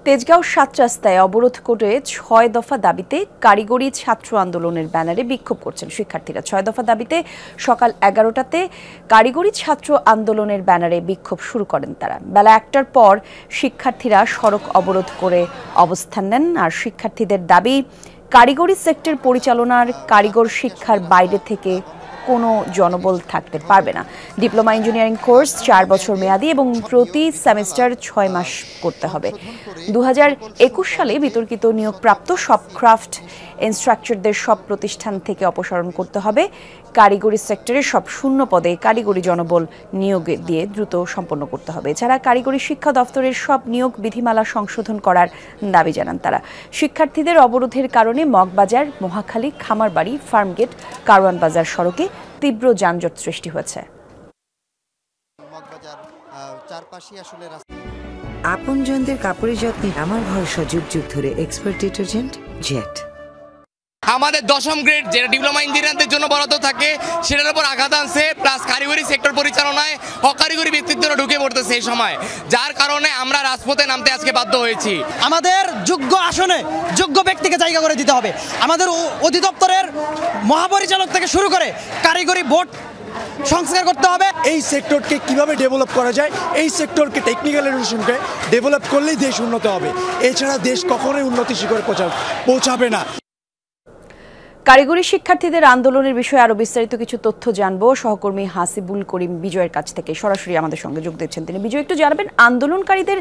তেজগাঁও ৭ রাস্তায় অবরোধ করে ৬ দফা দাবিতে কারিগরি ছাত্র আন্দোলনের ব্যানারে বিক্ষোভ করছেন শিক্ষার্থীরা। ৬ দফা দাবিতে সকাল ১১টাতে কারিগরি ছাত্র আন্দোলনের ব্যানারে বিক্ষোভ শুরু করেন তারা। বেলা ১টার পর শিক্ষার্থীরা সড়ক অবরোধ করে অবস্থান নেন। আর শিক্ষার্থীদের দাবি, কারিগরি সেক্টর পরিচালনার কারিগর শিক্ষার বাইরে থেকে কোনো জনবল থাকতে পারবে না। ডিপ্লোমা ইঞ্জিনিয়ারিং কোর্স ৪ বছর মেয়াদী এবং প্রতি সেমিস্টার ৬ মাস করতে হবে। ২০২১ সালে বিতর্কিত নিয়োগপ্রাপ্ত সব ক্রাফট ইনস্ট্রাক্টরদের সব প্রতিষ্ঠান থেকে অপসারণ করতে হবে। কারিগরি সেক্টরের সব শূন্য পদে কারিগরি জনবল নিয়োগ দিয়ে দ্রুত সম্পন্ন করতে হবে। এছাড়া কারিগরি শিক্ষা দফতরের সব নিয়োগ বিধিমালা সংশোধন করার দাবি জানান তারা। শিক্ষার্থীদের অবরোধের কারণে মগবাজার, মহাখালী, খামারবাড়ি, ফার্মগেট, কারওয়ান বাজার সড়কে তীব্র যানজট সৃষ্টি হয়েছে। আপনজনদের কাপড়ের যত্নে আমার ভরসা যুগ যুগ ধরে এক্সপার্ট ডিটারজেন্ট জেট। আমাদের ১০ম গ্রেড যেটা ডিপ্লোমা ইঞ্জিনিয়ারদের জন্য বরাদ্দ থাকে সেটার উপর আঘাত আনছে, প্লাস কারিগরি সেক্টর পরিচালনায় অকারিগরি ব্যক্তিত্বরা ঢুকে পড়তেছে এই সময়, যার কারণে আমরা রাজপথে নামতে আজকে বাধ্য হয়েছি। আমাদের যোগ্য আসনে যোগ্য ব্যক্তিকে জায়গা করে দিতে হবে। আমাদের অধিদপ্তরের মহাপরিচালক থেকে শুরু করে কারিগরি বোর্ড সংস্কার করতে হবে। এই সেক্টরকে কিভাবে ডেভেলপ করা যায়, এই সেক্টরকে টেকনিক্যাল এডুকেশনকে ডেভেলপ করলেই দেশ উন্নত হবে। এছাড়া দেশ কখনোই উন্নতি শিখরে পৌঁছাবে না। কারিগরি শিক্ষার্থীদের আন্দোলনের বিষয়ে আরো বিস্তারিত কিছু তথ্য জানবো সহকর্মী হাসিবুল করিম বিজয়ের কাছ থেকে। সরাসরি আমাদের সঙ্গে যোগ দিচ্ছেন তিনি। বিজয়, একটু জানাবেন আন্দোলনকারীদের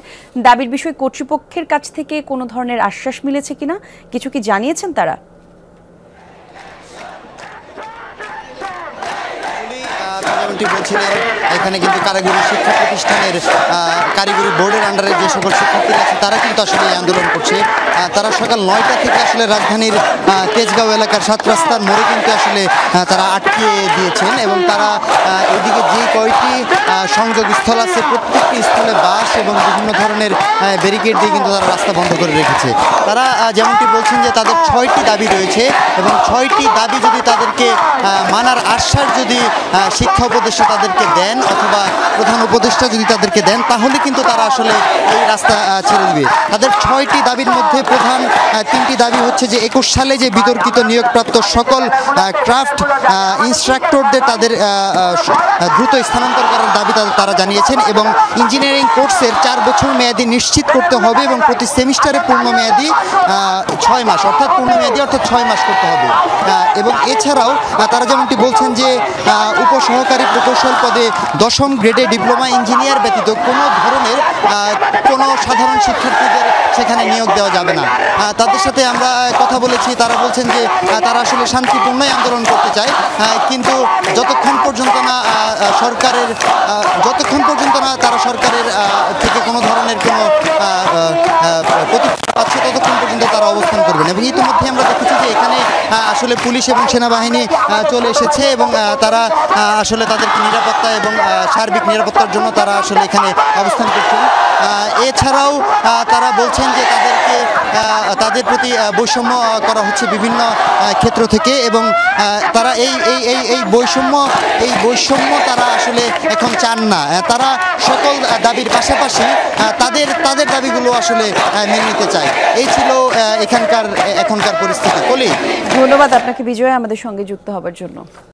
দাবির বিষয়ে কর্তৃপক্ষের কাছ থেকে কোনো ধরনের আশ্বাস মিলেছে কিনা, কিছু কি জানিয়েছেন তারা? বলছিলেন এখানে কিন্তু কারিগরি শিক্ষা প্রতিষ্ঠানের কারিগরি বোর্ডের আন্ডারে যে সকল শিক্ষার্থীরা আছে তারা কিন্তু আসলে এই আন্দোলন করছে। তারা সকাল ৯টা থেকে আসলে রাজধানীর তেজগাঁও এলাকার ৭ রাস্তার মোড়ে কিন্তু আসলে তারা আটকে দিয়েছেন এবং তারা এদিকে যে কয়টি সংযোগস্থল আছে প্রত্যেকটি স্থলে বাস এবং বিভিন্ন ধরনের ব্যারিকেড দিয়ে কিন্তু তারা রাস্তা বন্ধ করে রেখেছে। তারা যেমনটি বলছেন যে তাদের ৬টি দাবি রয়েছে এবং ৬টি দাবি যদি তাদেরকে মানার আশ্বাস যদি শিক্ষা উপদেষ্টা তাদেরকে দেন অথবা প্রধান উপদেষ্টা যদি তাদেরকে দেন তাহলে কিন্তু তারা আসলে এই রাস্তা ছেড়ে দিবে। তাদের ৬টি দাবির মধ্যে প্রধান 3টি দাবি হচ্ছে যে ২১ সালে যে বিতর্কিত নিয়োগপ্রাপ্ত সকল ক্রাফট ইনস্ট্রাক্টরদের তাদের দ্রুত স্থানান্তর করার দাবি তারা জানিয়েছেন এবং ইঞ্জিনিয়ারিং কোর্সের ৪ বছর মেয়াদি নিশ্চিত করতে হবে এবং প্রতি সেমিস্টারে পূর্ণমেয়াদী ৬ মাস অর্থাৎ পূর্ণমেয়াদী অর্থাৎ ৬ মাস করতে হবে। এবং এছাড়াও তারা যেমনটি বলছেন যে উপসহকারী প্রকৌশল পদে ১০ম গ্রেডে ডিপ্লোমা ইঞ্জিনিয়ার ব্যতীত কোনো ধরনের কোনো সাধারণ শিক্ষার্থীদের সেখানে নিয়োগ দেওয়া যাবে না। তাদের সাথে আমরা কথা বলেছি, তারা বলছেন যে তারা আসলে শান্তিপূর্ণই আন্দোলন করতে চায়, কিন্তু যতক্ষণ পর্যন্ত না তারা সরকারের থেকে কোনো ধরনের কোনো প্রতিক্রিয়া পাচ্ছে ততক্ষণ পর্যন্ত তারা অবস্থান করবেন। এবং ইতিমধ্যে আমরা দেখেছি যে এখানে আসলে পুলিশ এবং সেনাবাহিনী চলে এসেছে এবং তারা আসলে তাদেরকে নিরাপত্তা এবং সার্বিক নিরাপত্তার জন্য তারা আসলে এখানে অবস্থান করছেন। এছাড়াও তারা বলছেন যে তাদের প্রতি বৈষম্য করা হচ্ছে বিভিন্ন ক্ষেত্র থেকে এবং তারা এই বৈষম্য তারা আসলে এখন চান না। তারা সকল দাবির পাশাপাশি তাদের দাবিগুলো আসলে মেনে নিতে চায়। এই ছিল এখনকার পরিস্থিতি। ধন্যবাদ আপনাকে বিজয় আমাদের সঙ্গে যুক্ত হবার জন্য।